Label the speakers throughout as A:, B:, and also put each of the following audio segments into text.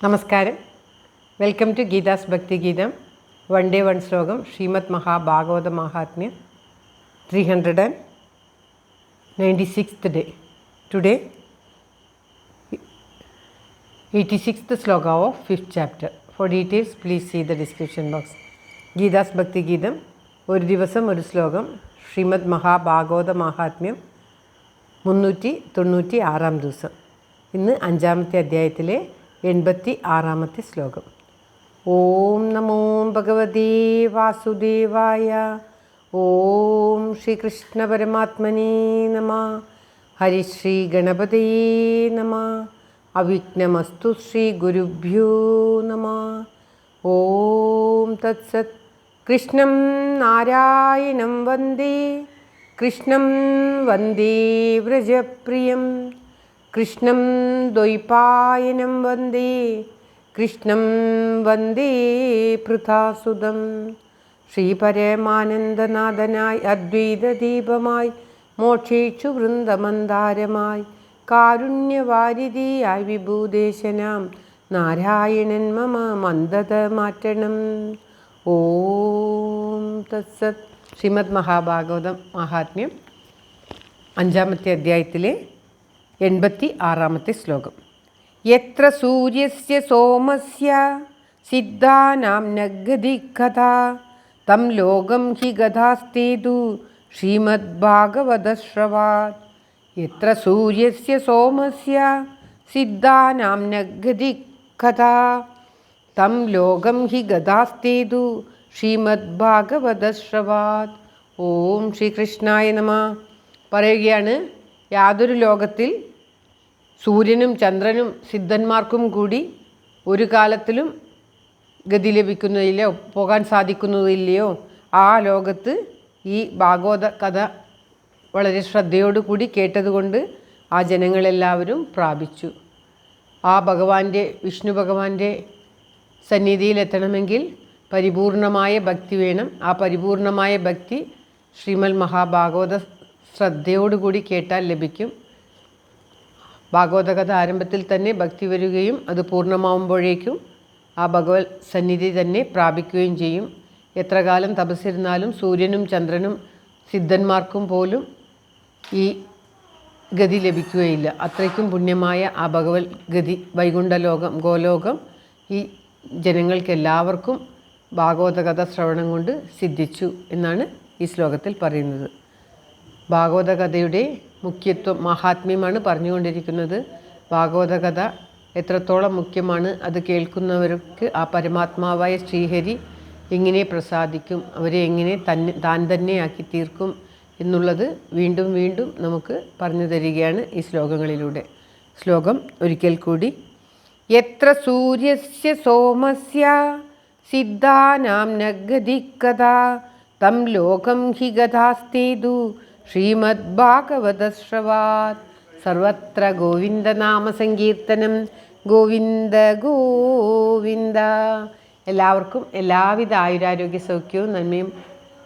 A: നമസ്കാരം. Welcome to Geetha's ഭക്തി ഗീതം. വൺ ഡേ വൺ ശ്ലോകം. ശ്രീമദ് മഹാഭാഗവത മഹാത്മ്യം 396th day. Today 86th sloka of 5th chapter. For details please see the description box. Geetha's ഭക്തി ഗീതം, ഒരു ദിവസം ഒരു ശ്ലോകം. ശ്രീമദ് മഹാഭാഗവത മഹാത്മ്യം 396 ദിവസം. ഇന്ന് 5ാമത്തെ അധ്യായത്തിലെ 86ാമത്തെ ശ്ലോകം. ഓം നമോ ഭഗവതേ വാസുദേവായ. ഓം ശ്രീകൃഷ്ണ പരമാത്മനേ നമ. ഹരിശ്രീ ഗണപതേ നമ. അവിഘ്നമസ്തു ശ്രീ ഗുരുഭ്യോ നമ. ഓം തത്സത്. കൃഷ്ണം നാരായണം വന്ദേ, കൃഷ്ണം വന്ദേ വ്രജപ്രിയം, കൃഷ്ണം ദ്വൈപായനം വന്ദേ, കൃഷ്ണം വന്ദേ പൃഥാസുതം. ശ്രീപരമാനന്ദനാഥനായി അദ്വൈതദീപമായി, മോക്ഷേക്ഷു വൃന്ദമന്ദാരമായി, കാരുണ്യവാരിധിയായി വിഭൂദേശനാം നാരായണൻ മമ മന്ദത മാറ്റണം. ഓം തത്സത്. ശ്രീമദ് മഹാഭാഗവതം മഹാത്മ്യം 5ാമത്തെ അധ്യായത്തിലെ 86ാമത്തെ ശ്ലോകം. യത്ര സൂര്യസ്യ സോമസ്യ സിദ്ധാനാം നഗതി കഥാ തം ലോകം ഹി ഗതാസ്തേതു ശ്രീമദ്ഭാഗവതശ്രവാത്. യത്ര സൂര്യസ്യ സോമസ്യ സിദ്ധാനാം നഗതി കഥാ തം ലോകം ഹി ഗതാസ്തേതു ശ്രീമദ്ഭാഗവതശ്രവാത്. ഓം ശ്രീകൃഷ്ണായ നമ. പറയുകയാണ്, യാതൊരു ലോകത്തിൽ സൂര്യനും ചന്ദ്രനും സിദ്ധന്മാർക്കും കൂടി ഒരു കാലത്തിലും ഗതി ലഭിക്കുന്നതില്ലയോ, പോകാൻ സാധിക്കുന്നതില്ലയോ, ആ ലോകത്ത് ഈ ഭാഗവത കഥ വളരെ ശ്രദ്ധയോടുകൂടി കേട്ടതുകൊണ്ട് ആ ജനങ്ങളെല്ലാവരും പ്രാപിച്ചു. ആ ഭഗവാന്റെ, വിഷ്ണു ഭഗവാന്റെ സന്നിധിയിലെത്തണമെങ്കിൽ പരിപൂർണമായ ഭക്തി വേണം. ആ പരിപൂർണമായ ഭക്തി ശ്രീമദ് മഹാഭാഗവത ശ്രദ്ധയോടുകൂടി കേട്ടാൽ ലഭിക്കും. ഭാഗവത കഥ ആരംഭത്തിൽ തന്നെ ഭക്തി വരികയും അത് പൂർണ്ണമാവുമ്പോഴേക്കും ആ ഭഗവത് സന്നിധി തന്നെ പ്രാപിക്കുകയും ചെയ്യും. എത്ര കാലം തപസ്സിരുന്നാലും സൂര്യനും ചന്ദ്രനും സിദ്ധന്മാർക്കും പോലും ഈ ഗതി ലഭിക്കുകയില്ല. അത്രയ്ക്കും പുണ്യമായ ആ ഭഗവത് ഗതി, വൈകുണ്ഠലോകം, ഗോലോകം ഈ ജനങ്ങൾക്കെല്ലാവർക്കും ഭാഗവത കഥ ശ്രവണം കൊണ്ട് സിദ്ധിച്ചു എന്നാണ് ഈ ശ്ലോകത്തിൽ പറയുന്നത്. ഭാഗവത കഥയുടെ മുഖ്യത്വം, മഹാത്മ്യമാണ് പറഞ്ഞുകൊണ്ടിരിക്കുന്നത്. ഭാഗവത കഥ എത്രത്തോളം മുഖ്യമാണ്, അത് കേൾക്കുന്നവർക്ക് ആ പരമാത്മാവായ ശ്രീഹരി എങ്ങനെ പ്രസാദിക്കും, അവരെ എങ്ങനെ താൻ തന്നെയാക്കി തീർക്കും എന്നുള്ളത് വീണ്ടും വീണ്ടും നമുക്ക് പറഞ്ഞു തരികയാണ് ഈ ശ്ലോകങ്ങളിലൂടെ. ശ്ലോകം ഒരിക്കൽ കൂടി. യത്ര സൂര്യസ്യ സോമസ്യ സിദ്ധാനാം നഗതി കഥാ തം ലോകം ഹി ഗതാസ്തേതു ശ്രീമദ്ഭാഗവതശ്രവാത്. സർവത്ര ഗോവിന്ദനാമ സങ്കീർത്തനം. ഗോവിന്ദ ഗോവിന്ദ. എല്ലാവർക്കും എല്ലാവിധ ആയുരാരോഗ്യ സൗഖ്യവും നന്മയും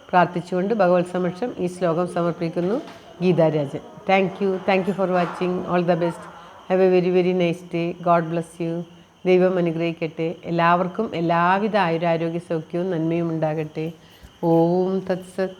A: പ്രാർത്ഥിച്ചുകൊണ്ട് ഭഗവത് സമക്ഷം ഈ ശ്ലോകം സമർപ്പിക്കുന്നു. Geetha Rajan. Thank you for watching. All the best. Have A very very nice day. God bless you. ദൈവം അനുഗ്രഹിക്കട്ടെ. എല്ലാവർക്കും എല്ലാവിധ ആയുരാരോഗ്യ സൗഖ്യവും നന്മയും ഉണ്ടാകട്ടെ. ഓം തത്സത്.